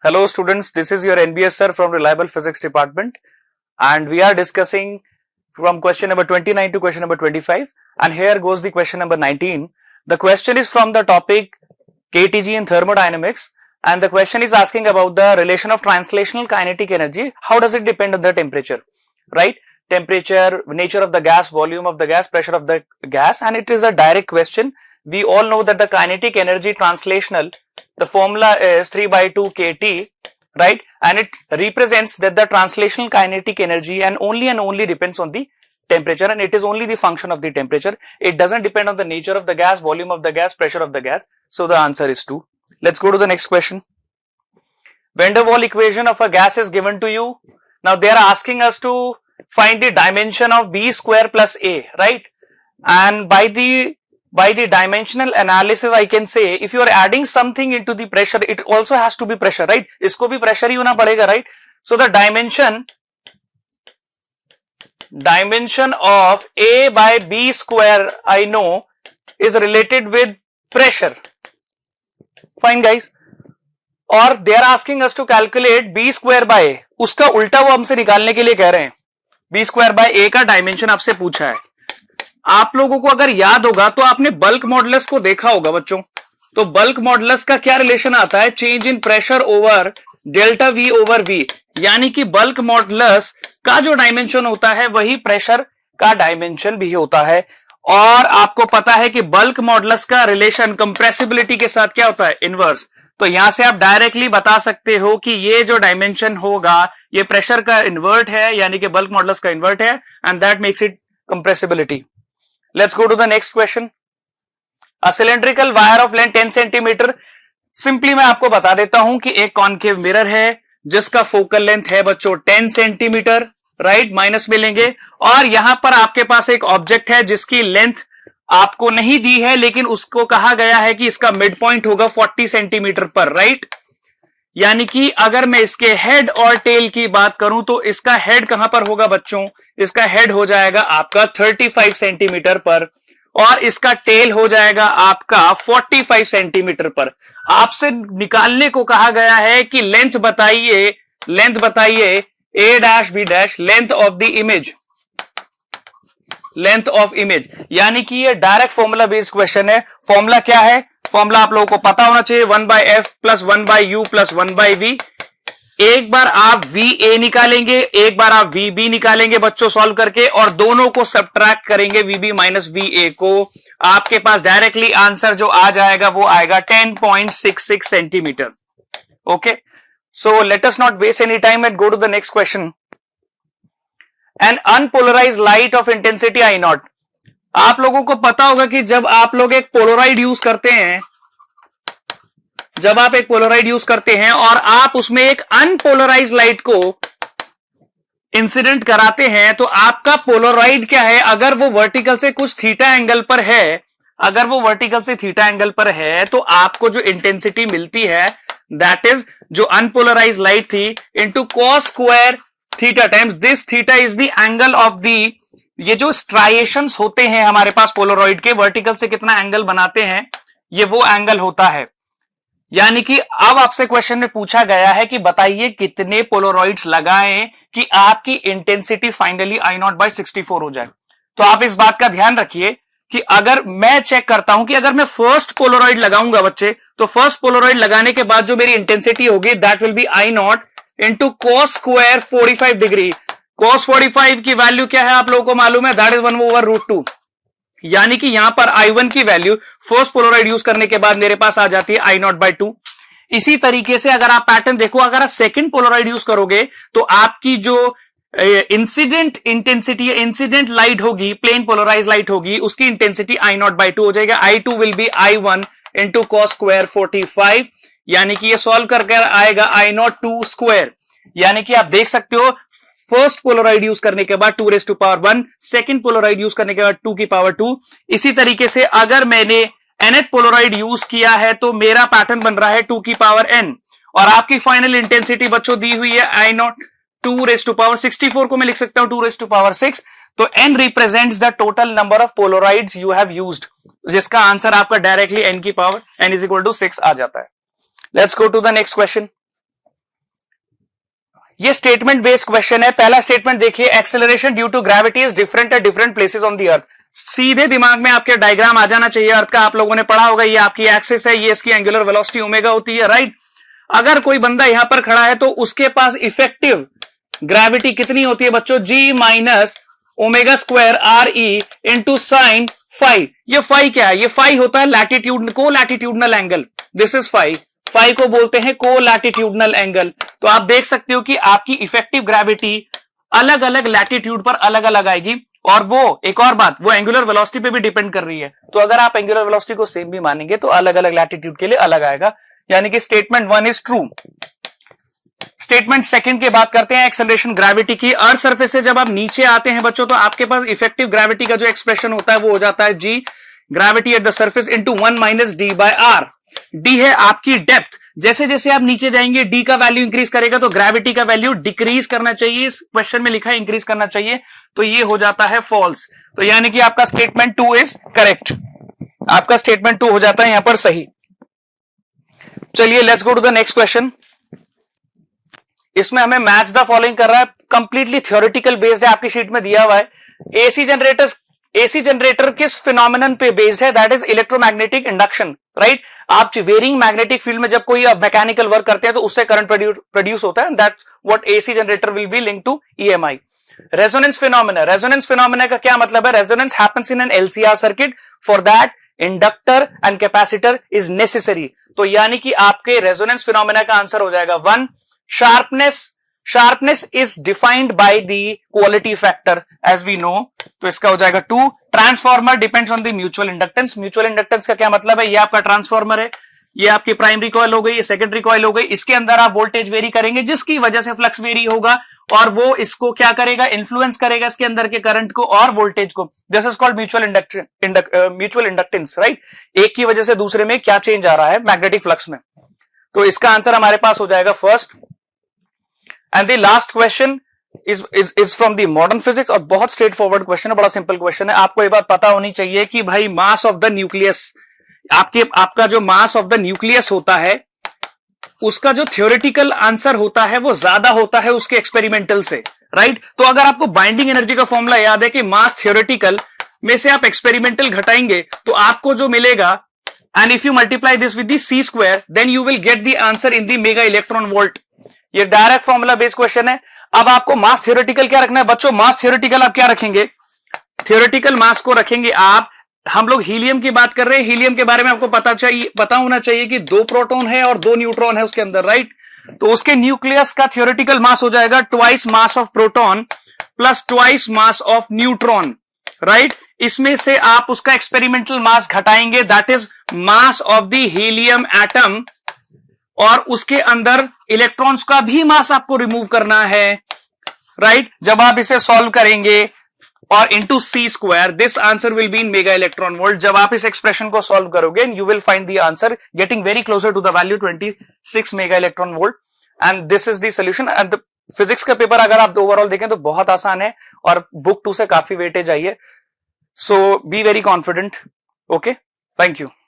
Hello students, this is your NBS sir from Reliable Physics Department and we are discussing from question number 29 to question number 25 and here goes the question number 19. The question is from the topic KTG in thermodynamics and the question is asking about the relation of translational kinetic energy. How does it depend on the temperature, right? Temperature, nature of the gas, volume of the gas, pressure of the gas, and it is a direct question. We all know that the kinetic energy translational, the formula is 3 by 2 kT, right? And it represents that the translational kinetic energy and only depends on the temperature, and it is only the function of the temperature. It doesn't depend on the nature of the gas, volume of the gas, pressure of the gas. So the answer is 2. Let's go to the next question. Van der Waals equation of a gas is given to you. Now they are asking us to find the dimension of B square plus A, right? And by the dimensional analysis, I can say if you are adding something into the pressure, it also has to be pressure, right? Isko bhi pressure hi hona padega, right? So the dimension of A by B square, I know, is related with pressure. Fine guys. और they are asking us to calculate B square by A. उसका उल्टा वो हमसे निकालने के लिए कह रहे हैं. B square by A का डायमेंशन आपसे पूछा है. आप लोगों को अगर याद होगा तो आपने बल्क मॉडुलस को देखा होगा बच्चों. तो बल्क मॉडुलस का क्या रिलेशन आता है? Change in pressure over delta V over V. यानी कि बल्क मॉडुलस का जो डायमेंशन होता है वही प्रेशर का डायमेंशन भी होता है. और आपको पता है कि बल्क मॉडुलस का रिलेशन कंप्रेसिबिलिटी के साथ क्या होता है? इनवर्स. तो यहां से आप डायरेक्टली बता सकते हो कि ये जो डायमेंशन होगा ये प्रेशर का इन्वर्ट है, यानी कि बल्क मॉडुलस का इन्वर्ट है, and that makes it compressibility. Let's go to the next question. A cylindrical wire of length 10 centimetre. Simply मैं आपको बता देता हूं कि एक कॉनकेव मिरर है जिसका फोकल लेंथ है बच्चों 10 सेंटीमीटर, राइट? माइनस में लेंगे. और यहां पर आपके पास एक ऑब्जेक्ट है जिसकी लेंथ आपको नहीं दी है, लेकिन उसको कहा गया है कि इसका मिड पॉइंट होगा 40 सेंटीमीटर पर, राइट? यानी कि अगर मैं इसके हेड और टेल की बात करूं तो इसका हेड कहां पर होगा बच्चों? इसका हेड हो जाएगा आपका 35 सेंटीमीटर पर और इसका टेल हो जाएगा आपका 45 सेंटीमीटर पर. आपसे निकालने को कहा गया है कि लेंथ बताइए a dash b dash length of the image, length of image. यानी कि ये डायरेक्ट फॉर्मूला बेस्ड क्वेश्चन है. फॉर्मूला क्या है? फॉर्मूला आप लोगों को पता होना चाहिए 1/f plus 1/u plus 1/v. एक बार आप va निकालेंगे, एक बार आप vb निकालेंगे बच्चों सॉल्व करके, और दोनों को सब्ट्रैक्ट करेंगे vb माइनस va को. आपके पास डायरेक्टली आंसर जो आ जाएगा वो आएगा 10.66 centimetre. Okay, so let us not waste any time and go to the next question. An unpolarized light of intensity I naught. आप लोगों को पता होगा कि जब आप लोग एक पोलराइड यूज करते हैं, और आप उसमें एक अनपोलराइज लाइट को इंसिडेंट कराते हैं, तो आपका पोलराइड क्या है? अगर वो वर्टिकल से कुछ थीटा एंगल पर है, तो आपको जो इंटेंसिटी मिलती है दैट इज जो अनपोलराइज लाइट थी into cos square theta times this theta is the angle of the, ये जो स्ट्राइएशंस होते हैं हमारे पास पोलराइड के, वर्टिकल से कितना एंगल बनाते हैं, ये वो एंगल होता है. यानी कि अब आपसे क्वेश्चन में पूछा गया है कि बताइए कितने पोलराइड्स लगाएं कि आपकी intensity finally I naught by 64 हो जाए. तो आप इस बात का ध्यान रखिए कि अगर मैं चेक करता हूं कि अगर मैं फर्स्ट पोलराइड लगाऊंगा बच्चे, तो फर्स्ट पोलराइड लगाने के बाद जो मेरी इंटेंसिटी होगी that will be I not into cos square 45 degree. Cos 45 की वैल्यू क्या है आप लोगों को मालूम है? That is 1/√2. यानी कि यहां पर I1 की वैल्यू फर्स्ट पोलराइड यूज करने के बाद मेरे पास आ जाती है I नॉट बाय 2. इसी तरीके से अगर आप पैटर्न देखो, अगर आप सेकंड पोलराइड यूज करोगे तो आपकी जो इंसिडेंट इंटेंसिटी, इंसिडेंट लाइट होगी, प्लेन पोलराइज लाइट होगी, उसकी इंटेंसिटी I नॉट बाय 2 हो जाएगा. I2 will be I1 into cos square 45. यानी कि ये सॉल्व करके आएगा I नॉट 2 स्क्वायर. यानी कि आप देख सकते हो फर्स्ट पोलराइड यूज करने के बाद 2⁻1, सेकंड पोलराइड यूज करने के बाद 2⁻2. इसी तरीके से अगर मैंने nth पोलराइड यूज किया है तो मेरा पैटर्न बन रहा है 2n. और आपकी फाइनल इंटेंसिटी बच्चों दी हुई है I नॉट 2⁻64 को मैं लिख सकता हूं 2⁻6. तो n represents the total number of polaroids you have used, जिसका आंसर आपका डायरेक्टली n की power n is equal to 6 आ जाता है. Let's go to the next question. ये स्टेटमेंट बेस्ड क्वेश्चन है। पहला स्टेटमेंट देखिए, acceleration due to gravity is different at different places on the earth. सीधे दिमाग में आपके डायग्राम आ जाना चाहिए अर्थ का। आप लोगों ने पढ़ा होगा, ये आपकी एक्सिस है, ये इसकी एंगुलर वेलोसिटी ओमेगा होती है, राइट। अगर कोई बंदा यहां पर खड़ा है तो उसके पास इफेक्टिव ग्रेविटी कितनी होती है बच्चों, g minus omega square R E into sine phi. ये फाई क्या है, ये फाई होता है लैटिट्यूड को latitudinal angle, this is phi. Phi को बोलते हैं को लैटिट्यूडनल एंगल। तो आप देख सकते हो कि आपकी इफेक्टिव ग्रेविटी अलग अलग लैटिट्यूड पर अलग अलग आएगी। और वो एक और बात, वो एंगुलर वेलोसिटी पे भी डिपेंड कर रही है। तो अगर आप एंगुलर वेलोसिटी को सेम भी मानेंगे तो अलग अलग लैटिट्यूड के लिए अलग आएगा, यानी कि statement 1 is true. Statement second की बात करते हैं, एक्सेलरेशन ग्रेविटी की। अर्थ सरफेस से जब आप नीचे आते हैं बच्चों, तो आपके पास इफेक्टिव ग्रेविटी का जो एक्सप्रेशन होता है वो हो जाता है g gravity at the surface into 1 minus D by R. D है आपकी डेप्थ। जैसे जैसे आप नीचे जाएंगे डी का वैल्यू इंक्रीज करेगा, तो ग्रेविटी का वैल्यू डिक्रीज करना चाहिए। इस क्वेश्चन में लिखा है इंक्रीज करना चाहिए, तो ये हो जाता है फॉल्स। तो यानी कि आपका स्टेटमेंट 2 इज करेक्ट। आपका स्टेटमेंट 2 हो जाता है यहां पर सही। चलिए let's go to the next question. इसमें हमें मैच द फॉलोइंग कर रहा है, कंप्लीटली थ्योरेटिकल बेस्ड है, आपकी शीट में दिया हुआ है। एसी जनरेटर किस फिनोमिनन पे बेस्ड है, that is electromagnetic induction, right. आप वेरिंग मैग्नेटिक फील्ड में जब कोई मैकेनिकल वर्क करते हैं तो उससे करंट प्रोड्यूस होता है, that's what AC generator will be linked to EMI. Resonance phenomena का क्या मतलब है, resonance happens in an LCR circuit, for that inductor and capacitor is necessary. तो यानी कि आपके रेजोनेंस फिनोमेना का आंसर हो जाएगा 1। Sharpness is defined by the quality factor as we know, तो इसका हो जाएगा 2। Transformer depends on the mutual inductance. Mutual inductance का क्या मतलब है, ये आपका ट्रांसफॉर्मर है, ये आपकी प्राइमरी कॉइल हो गई, ये सेकेंडरी कॉइल हो गई। इसके अंदर आप वोल्टेज वेरी करेंगे जिसकी वजह से फ्लक्स वेरी होगा, और वो इसको क्या करेगा, इन्फ्लुएंस करेगा इसके अंदर के करंट को और वोल्टेज को। This is called mutual inductance, right. एक की वजह से दूसरे में क्या चेंज आ रहा है मैग्नेटिक फ्लक्स में। तो इसका आंसर हमारे पास हो जाएगा first. And the last question is from the modern physics, और बहुत स्ट्रेट फॉरवर्ड क्वेश्चन है, बड़ा सिंपल क्वेश्चन है। आपको ये बात पता होनी चाहिए कि भाई मास ऑफ द न्यूक्लियस, आपका जो मास ऑफ द न्यूक्लियस होता है उसका जो थ्योरेटिकल आंसर होता है वो ज्यादा होता है उसके एक्सपेरिमेंटल से, राइट। तो अगर आपको बाइंडिंग एनर्जी का फॉर्मूला याद है कि मास थ्योरेटिकल में से आप एक्सपेरिमेंटल घटाएंगे तो आपको जो मिलेगा, and if you multiply this with the c square then you will get the answer in the mega electron volt. ये डायरेक्ट फॉर्मूला बेस्ड क्वेश्चन है। अब आपको मास थ्योरेटिकल क्या रखना है बच्चों, मास थ्योरेटिकल आप क्या रखेंगे, थ्योरेटिकल मास को रखेंगे आप, हम लोग हीलियम की बात कर रहे हैं, हीलियम के बारे में आपको पता होना चाहिए कि 2 प्रोटॉन है और 2 न्यूट्रॉन है उसके अंदर, राइट। तो उसके न्यूक्लियस का थ्योरेटिकल मास हो जाएगा twice mass of proton plus twice mass of neutron, right. इसमें से आप उसका एक्सपेरिमेंटल मास घटाएंगे, that is mass of the helium atom, और उसके अंदर इलेक्ट्रॉन्स का भी मास आपको रिमूव करना है, राइट। जब आप इसे सॉल्व करेंगे और into c square, this answer will be in mega electron volt. जब आप इस एक्सप्रेशन को सॉल्व करोगे you will find the answer getting very closer to the value 26 mega electron volt, and this is the solution. And physics का paper अगर आप overall देखें तो बहुत आसान है और बुक 2 से काफी वेटेज आई है, so be very confident. Okay, thank you.